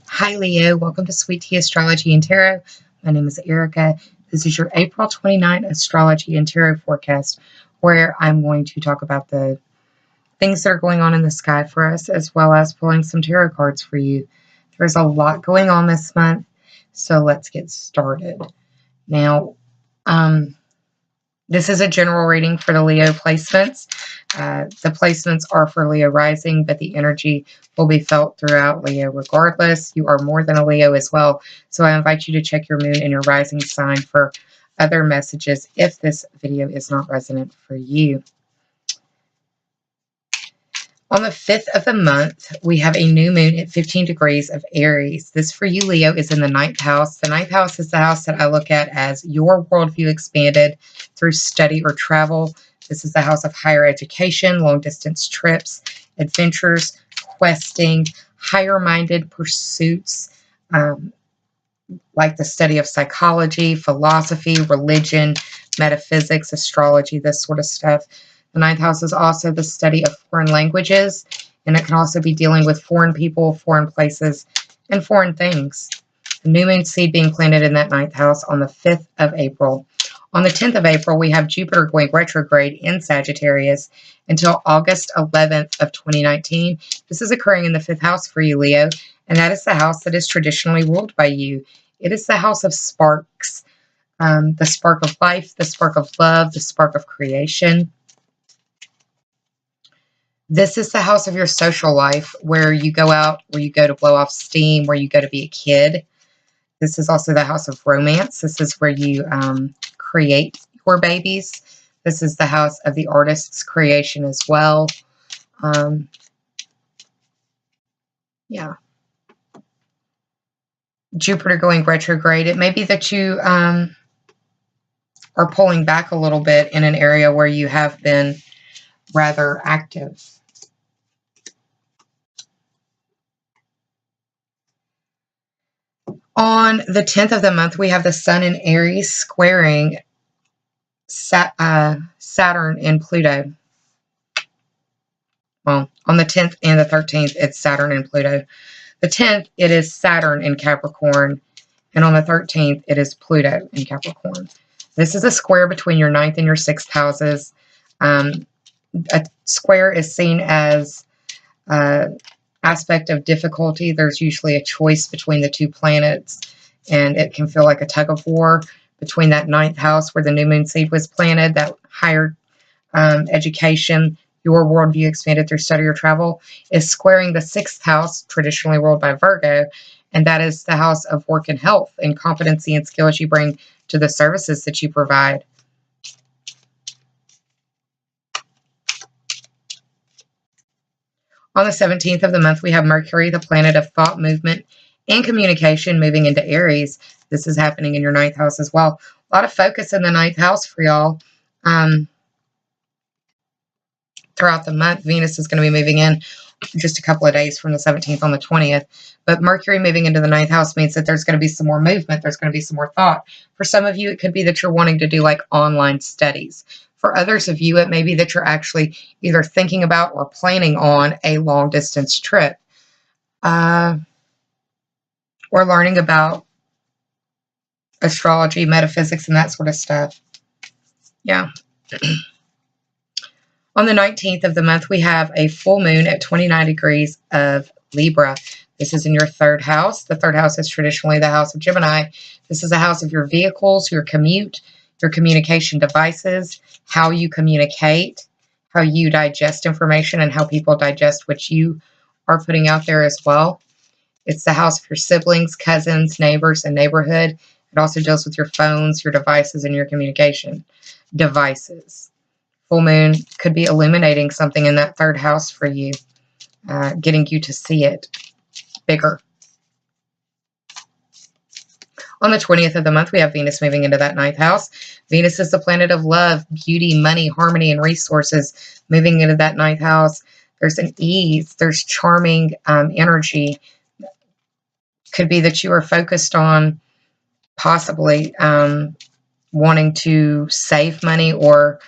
Hi Leo, welcome to Sweet Tea Astrology and Tarot. My name is Erica. This is your April 29 Astrology and Tarot forecast, where I'm going to talk about the things that are going on in the sky for us, as well as pulling some tarot cards for you. There's a lot going on this month, so let's get started. Now, this is a general reading for the Leo placements. The placements are for Leo rising, but the energy will be felt throughout Leo regardless. You are more than a Leo as well, so I invite you to check your moon and your rising sign for other messages if this video is not resonant for you. On the 5th of the month, we have a new moon at 15 degrees of Aries. This for you, Leo, is in the 9th house. The 9th house is the house that I look at as your worldview expanded through study or travel. This is the house of higher education, long-distance trips, adventures, questing, higher-minded pursuits, like the study of psychology, philosophy, religion, metaphysics, astrology, this sort of stuff. The 9th house is also the study of foreign languages, and it can also be dealing with foreign people, foreign places, and foreign things. The new moon seed being planted in that 9th house on the 5th of April. On the 10th of April, we have Jupiter going retrograde in Sagittarius until August 11th of 2019. This is occurring in the 5th house for you, Leo, and that is the house that is traditionally ruled by you. It is the house of sparks, the spark of life, the spark of love, the spark of creation. This is the house of your social life, where you go out, where you go to blow off steam, where you go to be a kid. This is also the house of romance. This is where you create your babies. This is the house of the artist's creation as well. Yeah. Jupiter going retrograde. It may be that you are pulling back a little bit in an area where you have been rather active. On the 10th of the month, we have the Sun in Aries squaring Saturn and Pluto. Well, on the 10th and the 13th, it's Saturn and Pluto. The 10th, it is Saturn in Capricorn, and on the 13th, it is Pluto in Capricorn. This is a square between your 9th and your 6th houses. A square is seen as aspect of difficulty. There's usually a choice between the two planets, and it can feel like a tug of war between that 9th house where the new moon seed was planted, that higher education, your worldview expanded through study or travel, is squaring the 6th house, traditionally ruled by Virgo, and that is the house of work and health and competency and skills you bring to the services that you provide. On the 17th of the month, we have Mercury, the planet of thought, movement, and communication, moving into Aries. This is happening in your 9th house as well. A lot of focus in the 9th house for y'all. Throughout the month, Venus is going to be moving in just a couple of days from the 17th on the 20th. But Mercury moving into the 9th house means that there's going to be some more movement. There's going to be some more thought. For some of you, it could be that you're wanting to do like online studies. For others of you, it may be that you're actually either thinking about or planning on a long-distance trip, or learning about astrology, metaphysics, and that sort of stuff. Yeah. On the 19th of the month, we have a full moon at 29 degrees of Libra. This is in your 3rd house. The 3rd house is traditionally the house of Gemini. This is a house of your vehicles, your commute, your communication devices, how you communicate, how you digest information, and how people digest what you are putting out there as well. It's the house of your siblings, cousins, neighbors, and neighborhood. It also deals with your phones, your devices, and your communication devices. Full moon could be illuminating something in that 3rd house for you, getting you to see it bigger. On the 20th of the month, we have Venus moving into that 9th house. Venus is the planet of love, beauty, money, harmony, and resources. Moving into that 9th house, there's an ease, there's charming energy. Could be that you are focused on possibly wanting to save money or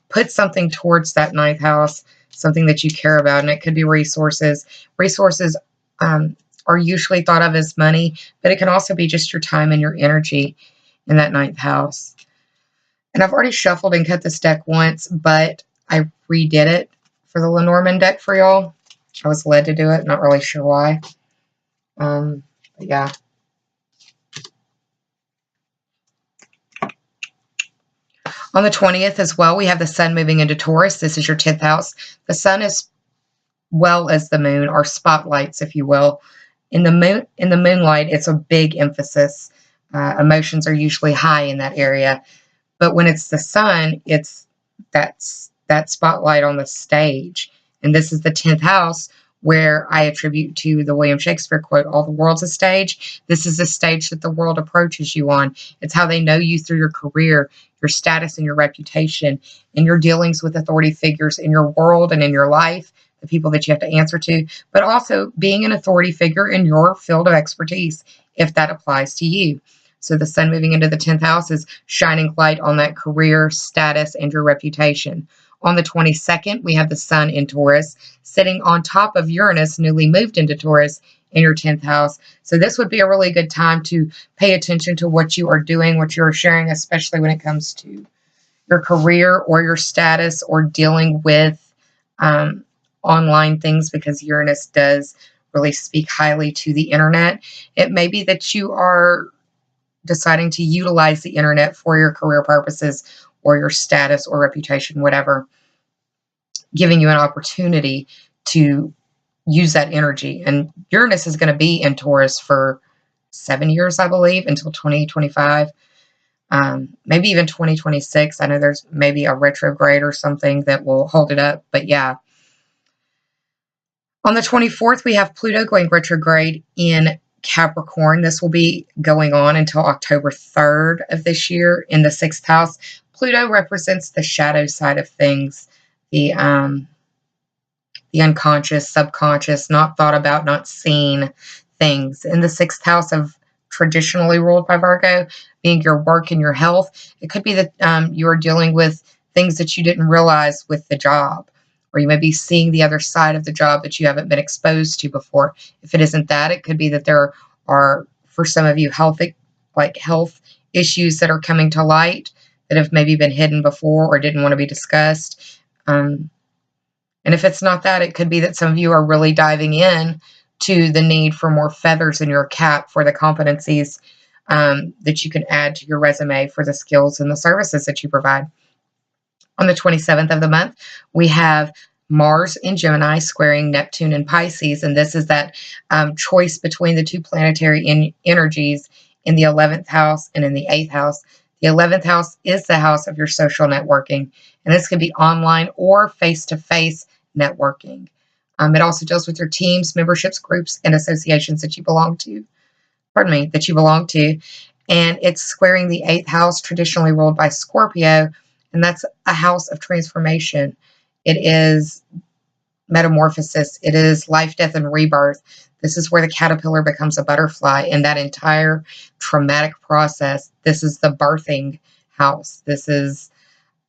put something towards that 9th house, something that you care about, and it could be resources. Resources are usually thought of as money, but it can also be just your time and your energy in that 9th house. And I've already shuffled and cut this deck once, but I redid it for the Lenormand deck for y'all. I was led to do it, not really sure why. But yeah. On the 20th as well, we have the sun moving into Taurus. This is your 10th house. The sun, as well as the moon, are spotlights, if you will. In the moonlight, it's a big emphasis. Emotions are usually high in that area. But when it's the sun, it's that spotlight on the stage. And this is the 10th house, where I attribute to the William Shakespeare quote, all the world's a stage. This is a stage that the world approaches you on. It's how they know you through your career, your status and your reputation, and your dealings with authority figures in your world and in your life, the people that you have to answer to, but also being an authority figure in your field of expertise, if that applies to you. So the sun moving into the 10th house is shining light on that career, status, and your reputation. On the 22nd, we have the sun in Taurus, sitting on top of Uranus, newly moved into Taurus in your 10th house. So this would be a really good time to pay attention to what you are doing, what you are sharing, especially when it comes to your career or your status or dealing with online things, because Uranus does really speak highly to the internet. It may be that you are deciding to utilize the internet for your career purposes or your status or reputation, whatever, giving you an opportunity to use that energy. And Uranus is going to be in Taurus for 7 years, I believe, until 2025, maybe even 2026. I know there's maybe a retrograde or something that will hold it up, but yeah. On the 24th, we have Pluto going retrograde in Capricorn. This will be going on until October 3rd of this year in the 6th house. Pluto represents the shadow side of things, the unconscious, subconscious, not thought about, not seen things. In the 6th house of traditionally ruled by Virgo, being your work and your health, it could be that you're dealing with things that you didn't realize with the job, or you may be seeing the other side of the job that you haven't been exposed to before. If it isn't that, it could be that there are, for some of you, health issues that are coming to light that have maybe been hidden before or didn't want to be discussed. And if it's not that, it could be that some of you are really diving in to the need for more feathers in your cap for the competencies that you can add to your resume for the skills and the services that you provide. On the 27th of the month, we have Mars in Gemini squaring Neptune in Pisces, and this is that choice between the two planetary energies in the 11th house and in the 8th house. The 11th house is the house of your social networking, and this can be online or face-to-face networking. It also deals with your teams, memberships, groups, and associations that you belong to. And it's squaring the 8th house, traditionally ruled by Scorpio, and that's a house of transformation. It is metamorphosis. It is life, death, and rebirth. This is where the caterpillar becomes a butterfly, and that entire traumatic process. This is the birthing house. This is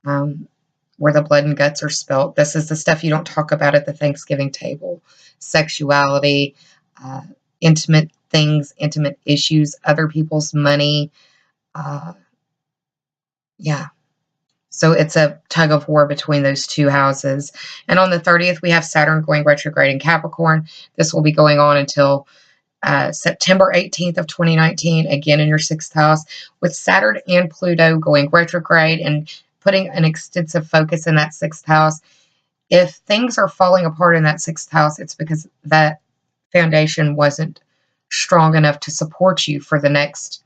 where the blood and guts are spilt. This is the stuff you don't talk about at the Thanksgiving table. Sexuality, intimate things, intimate issues, other people's money. Yeah. So it's a tug of war between those two houses. And on the 30th, we have Saturn going retrograde in Capricorn. This will be going on until September 18th of 2019, again in your 6th house, with Saturn and Pluto going retrograde and putting an extensive focus in that 6th house. If things are falling apart in that 6th house, it's because that foundation wasn't strong enough to support you for the next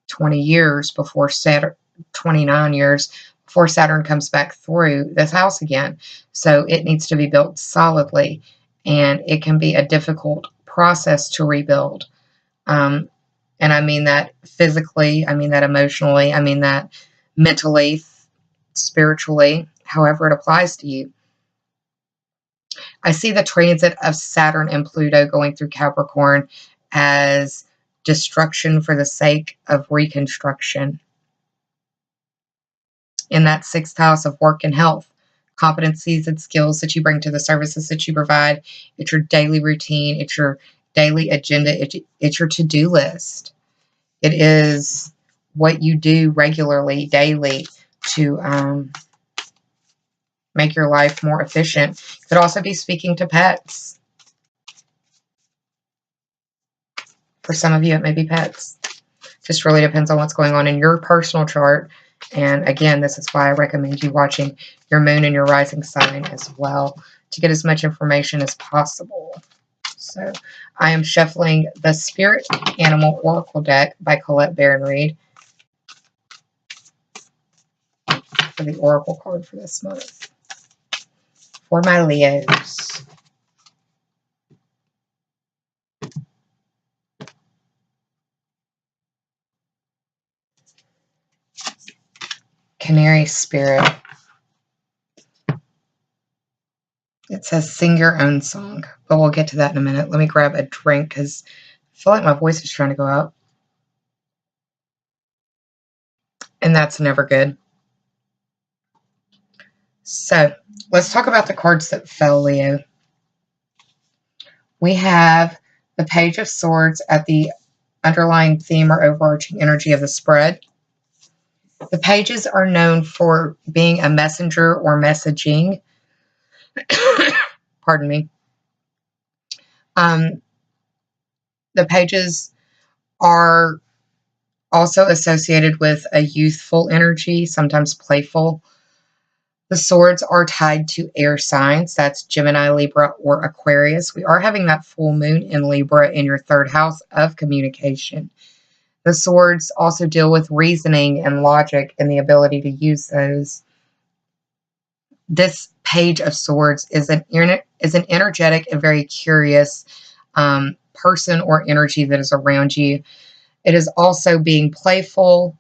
20 years before Saturn, 29 years before Saturn comes back through this house again. So it needs to be built solidly, and it can be a difficult process to rebuild. And I mean that physically, I mean that emotionally, I mean that mentally, spiritually, however it applies to you. I see the transit of Saturn and Pluto going through Capricorn as destruction for the sake of reconstruction. In that 6th house of work and health, competencies and skills that you bring to the services that you provide. It's your daily routine. It's your daily agenda. It's your to-do list. It is what you do regularly, daily, to make your life more efficient. It could also be speaking to pets. For some of you, it may be pets. Just really depends on what's going on in your personal chart. And again, this is why I recommend you watching your moon and your rising sign as well to get as much information as possible. So I am shuffling the Spirit Animal Oracle deck by Colette Baron-Reid for the Oracle card for this month. For my Leos. Canary Spirit. It says sing your own song, but we'll get to that in a minute. Let me grab a drink because I feel like my voice is trying to go out. And that's never good. So let's talk about the cards that fell, Leo. We have the Page of Swords at the underlying theme or overarching energy of the spread. The pages are known for being a messenger or messaging. Pardon me. The pages are also associated with a youthful energy, sometimes playful. The swords are tied to air signs. That's Gemini, Libra, or Aquarius. We are having that full moon in Libra in your third house of communication. The swords also deal with reasoning and logic and the ability to use those. This Page of Swords is an energetic and very curious person or energy that is around you. It is also being playful,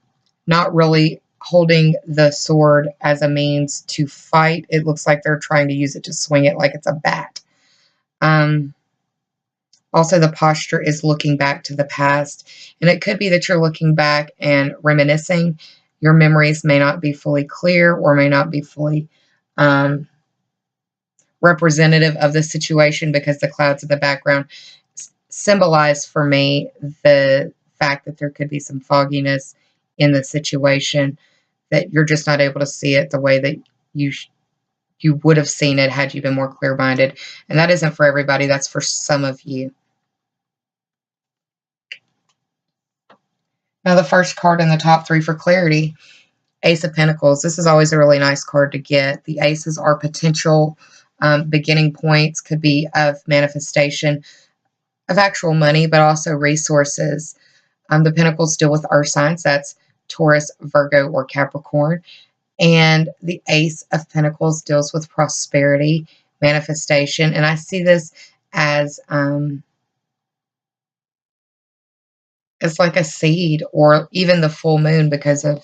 not really holding the sword as a means to fight. It looks like they're trying to use it to swing it like it's a bat. Also, the posture is looking back to the past. And it could be that you're looking back and reminiscing. Your memories may not be fully clear or may not be fully representative of the situation because the clouds in the background symbolize for me the fact that there could be some fogginess in the situation, that you're just not able to see it the way that you would have seen it had you been more clear-minded. And that isn't for everybody. That's for some of you. Now, the first card in the top three for clarity, Ace of Pentacles. This is always a really nice card to get. The aces are potential beginning points, could be of manifestation of actual money, but also resources. The Pentacles deal with earth signs. That's Taurus, Virgo, or Capricorn. And the Ace of Pentacles deals with prosperity, manifestation. And I see this as it's like a seed or even the full moon because of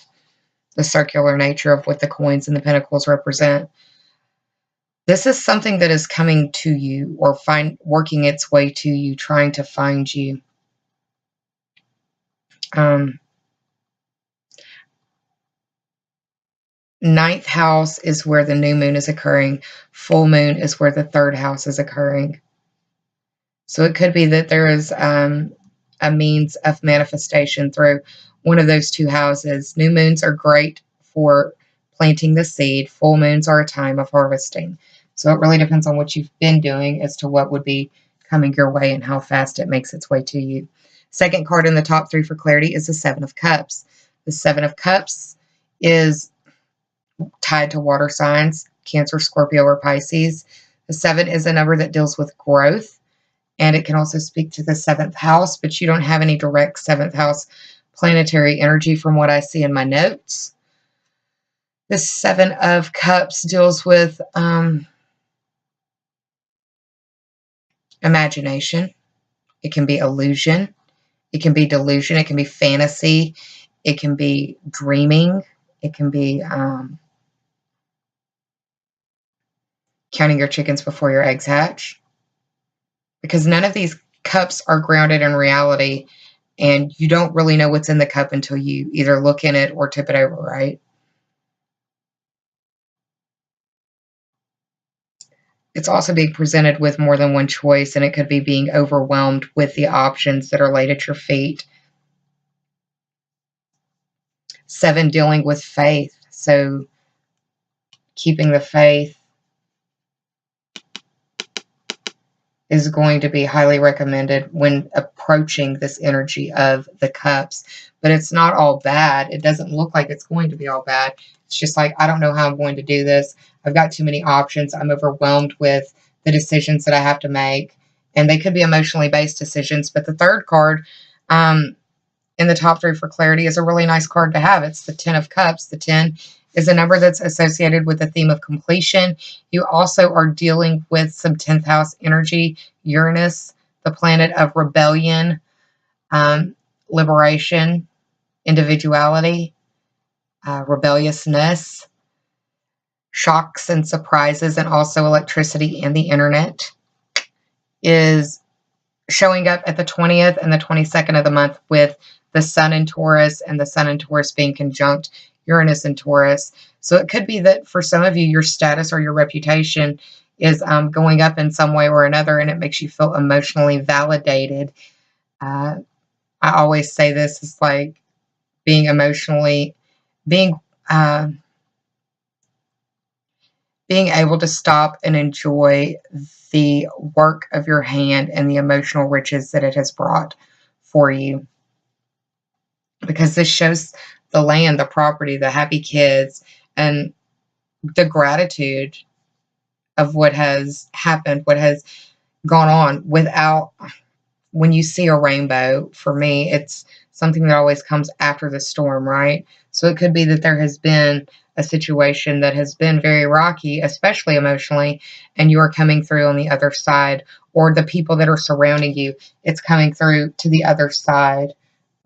the circular nature of what the coins and the pentacles represent. This is something that is coming to you or working its way to you, trying to find you. Ninth house is where the new moon is occurring. Full moon is where the third house is occurring. So it could be that there is a means of manifestation through one of those two houses. New moons are great for planting the seed. Full moons are a time of harvesting. So it really depends on what you've been doing as to what would be coming your way and how fast it makes its way to you. Second card in the top three for clarity is the Seven of Cups. The Seven of Cups is tied to water signs, Cancer, Scorpio, or Pisces. The 7 is a number that deals with growth, and it can also speak to the 7th house, but you don't have any direct 7th house planetary energy from what I see in my notes. The 7 of Cups deals with imagination. It can be illusion. It can be delusion. It can be fantasy. It can be dreaming. It can be counting your chickens before your eggs hatch. Because none of these cups are grounded in reality, and you don't really know what's in the cup until you either look in it or tip it over, right? It's also being presented with more than one choice, and it could be being overwhelmed with the options that are laid at your feet. 7, dealing with faith. So keeping the faith is going to be highly recommended when approaching this energy of the cups. But it's not all bad. It doesn't look like it's going to be all bad. It's just like, I don't know how I'm going to do this. I've got too many options. I'm overwhelmed with the decisions that I have to make. And they could be emotionally based decisions. But the third card in the top 3 for clarity is a really nice card to have. It's the 10 of Cups. The 10 is a number that's associated with the theme of completion. You also are dealing with some 10th house energy. Uranus, the planet of rebellion, liberation, individuality, rebelliousness, shocks and surprises, and also electricity and the internet, is showing up at the 20th and the 22nd of the month with the Sun in Taurus, and the Sun in Taurus being conjunct Uranus in Taurus. So it could be that for some of you, your status or your reputation is going up in some way or another, and it makes you feel emotionally validated. I always say this is like being emotionally, being able to stop and enjoy the work of your hand and the emotional riches that it has brought for you. Because this shows the land, the property, the happy kids, and the gratitude of what has happened, what has gone on without, when you see a rainbow, for me, it's something that always comes after the storm, right? So it could be that there has been a situation that has been very rocky, especially emotionally, and you are coming through on the other side, or the people that are surrounding you, it's coming through to the other side.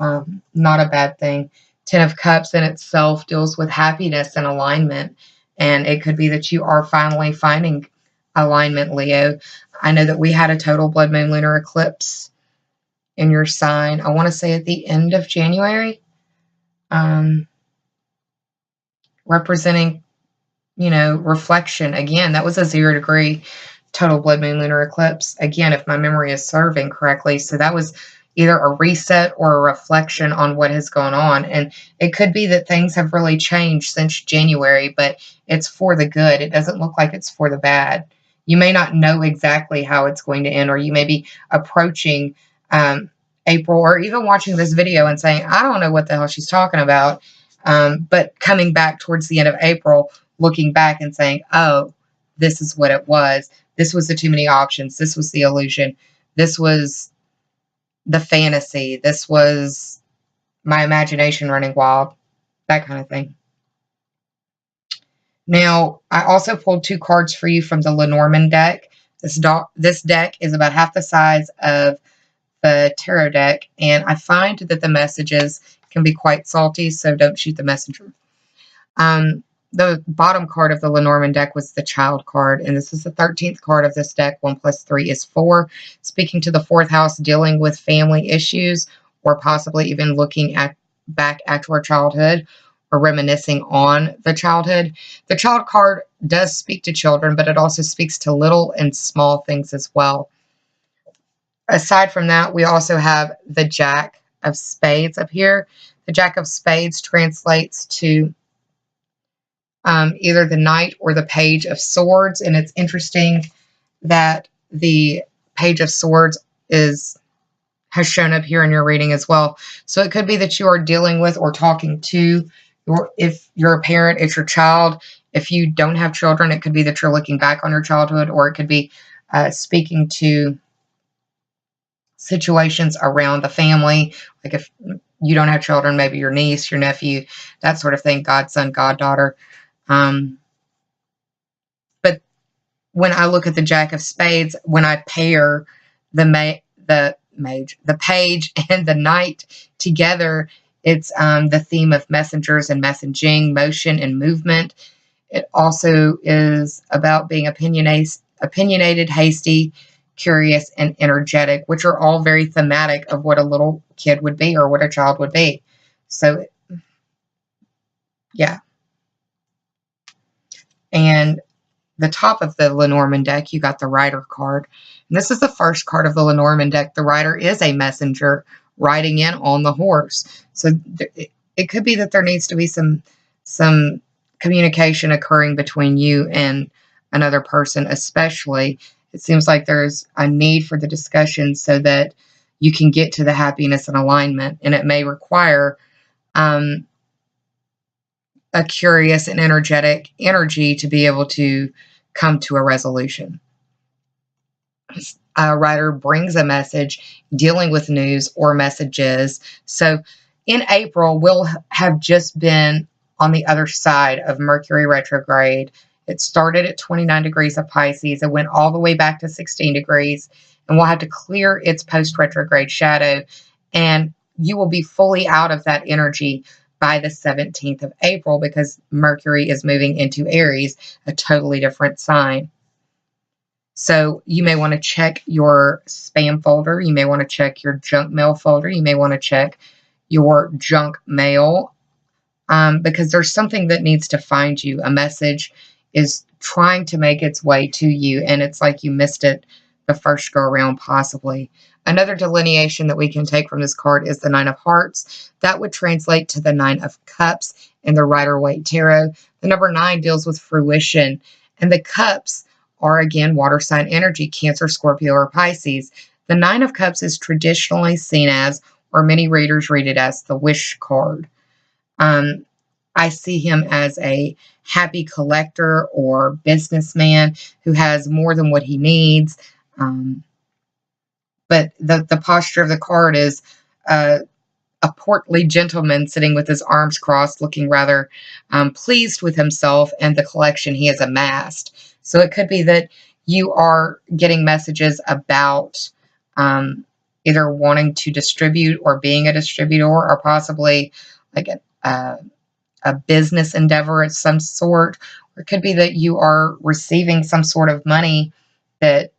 Not a bad thing. 10 of Cups in itself deals with happiness and alignment, and it could be that you are finally finding alignment, Leo. I know that we had a total blood moon lunar eclipse in your sign, I want to say at the end of January, representing, reflection. Again, that was a 0-degree total blood moon lunar eclipse. Again, if my memory is serving correctly. So that was either a reset or a reflection on what has gone on. And it could be that things have really changed since January, but it's for the good. It doesn't look like it's for the bad. You may not know exactly how it's going to end, or you may be approaching April, or even watching this video and saying, I don't know what the hell she's talking about. But coming back towards the end of April, looking back and saying, oh, this is what it was. This was the too many options. This was the illusion. This was the fantasy. This was my imagination running wild. That kind of thing. Now, I also pulled 2 cards for you from the Lenormand deck. This deck is about half the size of the tarot deck, and I find that the messages can be quite salty, so don't shoot the messenger. The bottom card of the Lenormand deck was the Child card, and this is the 13th card of this deck. 1 + 3 is 4, speaking to the 4th house, dealing with family issues, or possibly even looking back at your childhood, or reminiscing on the childhood. The Child card does speak to children, but it also speaks to little and small things as well. Aside from that, we also have the Jack of Spades up here. The Jack of Spades translates to either the Knight or the Page of Swords, and it's interesting that the Page of Swords has shown up here in your reading as well. So it could be that you are dealing with or talking to, if you're a parent, it's your child. If you don't have children, it could be that you're looking back on your childhood, or it could be speaking to situations around the family. Like if you don't have children, maybe your niece, your nephew, that sort of thing, godson, goddaughter. But when I look at the Jack of Spades, when I pair the Page and the Knight together, it's the theme of messengers and messaging, motion and movement. It also is about being opinionated, hasty, curious, and energetic, which are all very thematic of what a little kid would be, or what a child would be. So, yeah. And the top of the Lenormand deck, you got the Rider card. And this is the first card of the Lenormand deck. The Rider is a messenger riding in on the horse. So it could be that there needs to be some communication occurring between you and another person, especially. It seems like there's a need for the discussion so that you can get to the happiness and alignment. And it may require a curious and energetic energy to be able to come to a resolution. A writer brings a message dealing with news or messages. So in April, we'll have just been on the other side of Mercury retrograde. It started at 29 degrees of Pisces. It went all the way back to 16 degrees, and we'll have to clear its post-retrograde shadow, and you will be fully out of that energy by the 17th of April because Mercury is moving into Aries, a totally different sign. So you may want to check your spam folder. You may want to check your junk mail folder. You may want to check your junk mail because there's something that needs to find you. A message is trying to make its way to you, and it's like you missed it the first go around possibly. Another delineation that we can take from this card is the Nine of Hearts. That would translate to the Nine of Cups in the Rider-Waite Tarot. The number 9 deals with fruition, and the Cups are, again, water sign energy, Cancer, Scorpio, or Pisces. The Nine of Cups is traditionally seen as, or many readers read it as, the wish card. I see him as a happy collector or businessman who has more than what he needs. But the posture of the card is a portly gentleman sitting with his arms crossed, looking rather pleased with himself and the collection he has amassed. So it could be that you are getting messages about either wanting to distribute or being a distributor, or possibly like a business endeavor of some sort. Or it could be that you are receiving some sort of money that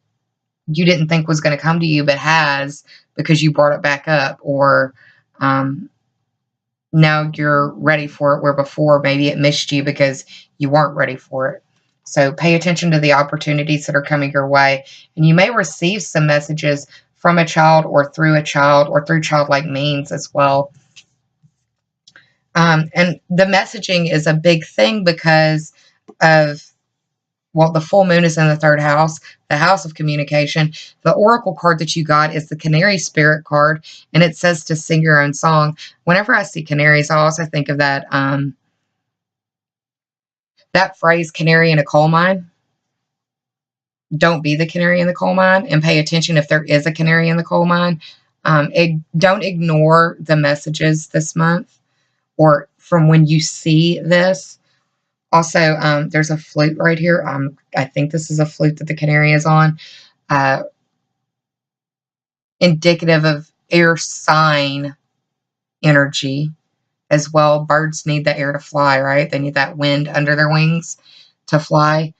you didn't think was going to come to you, but has, because you brought it back up, or now you're ready for it, where before maybe it missed you because you weren't ready for it. So pay attention to the opportunities that are coming your way, and you may receive some messages from a child or through childlike means as well. And the messaging is a big thing because of, well, the full moon is in the 3rd house, the house of communication. The oracle card that you got is the Canary spirit card, and it says to sing your own song. Whenever I see canaries, I also think of that that phrase, canary in a coal mine. Don't be the canary in the coal mine, and pay attention if there is a canary in the coal mine. Don't ignore the messages this month or from when you see this. Also, there's a flute right here. I think this is a flute that the canary is on. Indicative of air sign energy as well. Birds need the air to fly, right? They need that wind under their wings to fly.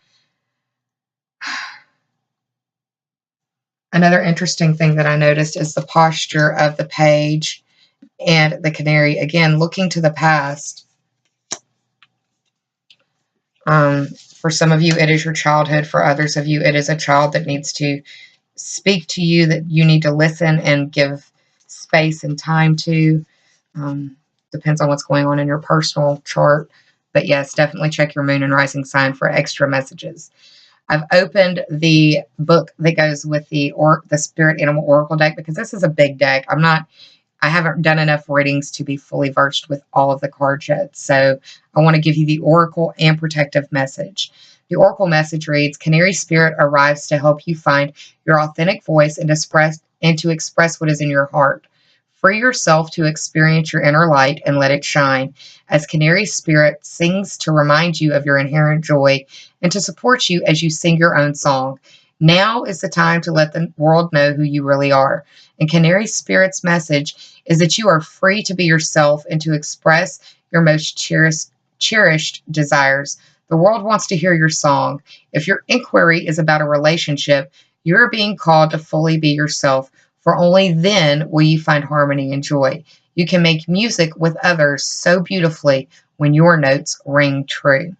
Another interesting thing that I noticed is the posture of the page and the canary. Again, looking to the past. For some of you, it is your childhood. For others of you, it is a child that needs to speak to you, that you need to listen and give space and time to. Depends on what's going on in your personal chart. But yes, definitely check your moon and rising sign for extra messages. I've opened the book that goes with the Spirit Animal Oracle deck because this is a big deck. I haven't done enough readings to be fully versed with all of the cards yet. So I want to give you the Oracle and protective message. The Oracle message reads, Canary Spirit arrives to help you find your authentic voice and to express what is in your heart. Free yourself to experience your inner light and let it shine, as Canary Spirit sings to remind you of your inherent joy and to support you as you sing your own song. Now is the time to let the world know who you really are. And Canary Spirit's message is that you are free to be yourself and to express your most cherished desires. The world wants to hear your song. If your inquiry is about a relationship, you are being called to fully be yourself, for only then will you find harmony and joy. You can make music with others so beautifully when your notes ring true.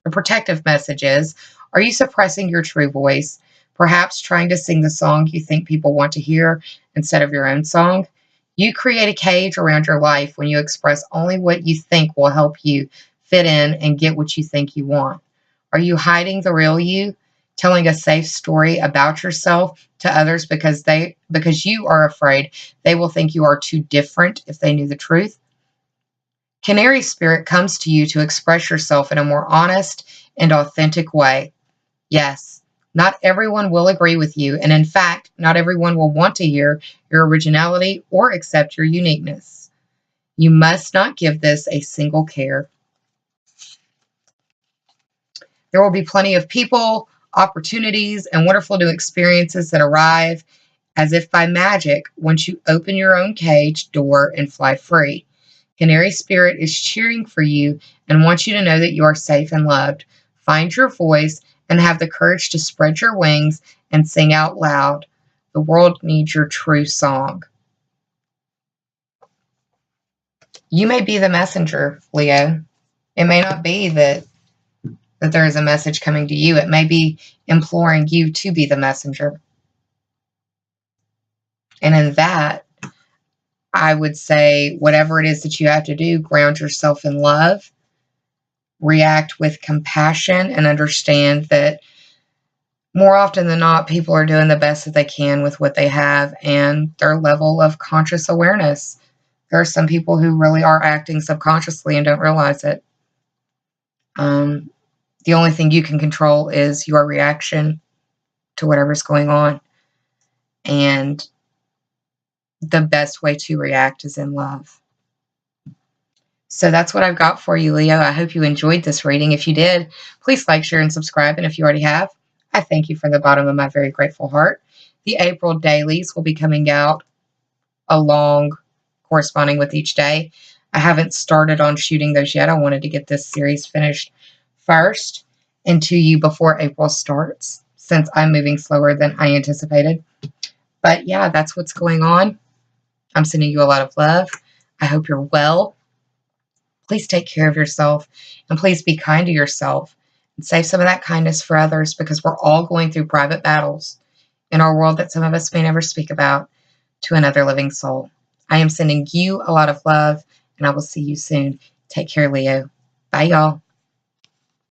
The protective messages Are you suppressing your true voice? Perhaps trying to sing the song you think people want to hear instead of your own song? You create a cage around your life when you express only what you think will help you fit in and get what you think you want. Are you hiding the real you, telling a safe story about yourself to others because you are afraid they will think you are too different if they knew the truth? Canary spirit comes to you to express yourself in a more honest and authentic way. Yes, not everyone will agree with you, and in fact, not everyone will want to hear your originality or accept your uniqueness. You must not give this a single care. There will be plenty of people, opportunities, and wonderful new experiences that arrive as if by magic once you open your own cage door and fly free. Canary spirit is cheering for you and wants you to know that you are safe and loved. Find your voice and have the courage to spread your wings and sing out loud. The world needs your true song. You may be the messenger, Leo. It may not be that there is a message coming to you. It may be imploring you to be the messenger. And in that, I would say whatever it is that you have to do, ground yourself in love, react with compassion, and understand that more often than not, people are doing the best that they can with what they have and their level of conscious awareness. There are some people who really are acting subconsciously and don't realize it. The only thing you can control is your reaction to whatever's going on. And the best way to react is in love. So that's what I've got for you, Leo. I hope you enjoyed this reading. If you did, please like, share, and subscribe. And if you already have, I thank you from the bottom of my very grateful heart. The April dailies will be coming out along corresponding with each day. I haven't started on shooting those yet. I wanted to get this series finished first and to you before April starts, since I'm moving slower than I anticipated. But yeah, that's what's going on. I'm sending you a lot of love. I hope you're well. Please take care of yourself and please be kind to yourself and save some of that kindness for others, because we're all going through private battles in our world that some of us may never speak about to another living soul. I am sending you a lot of love, and I will see you soon. Take care, Leo. Bye, y'all.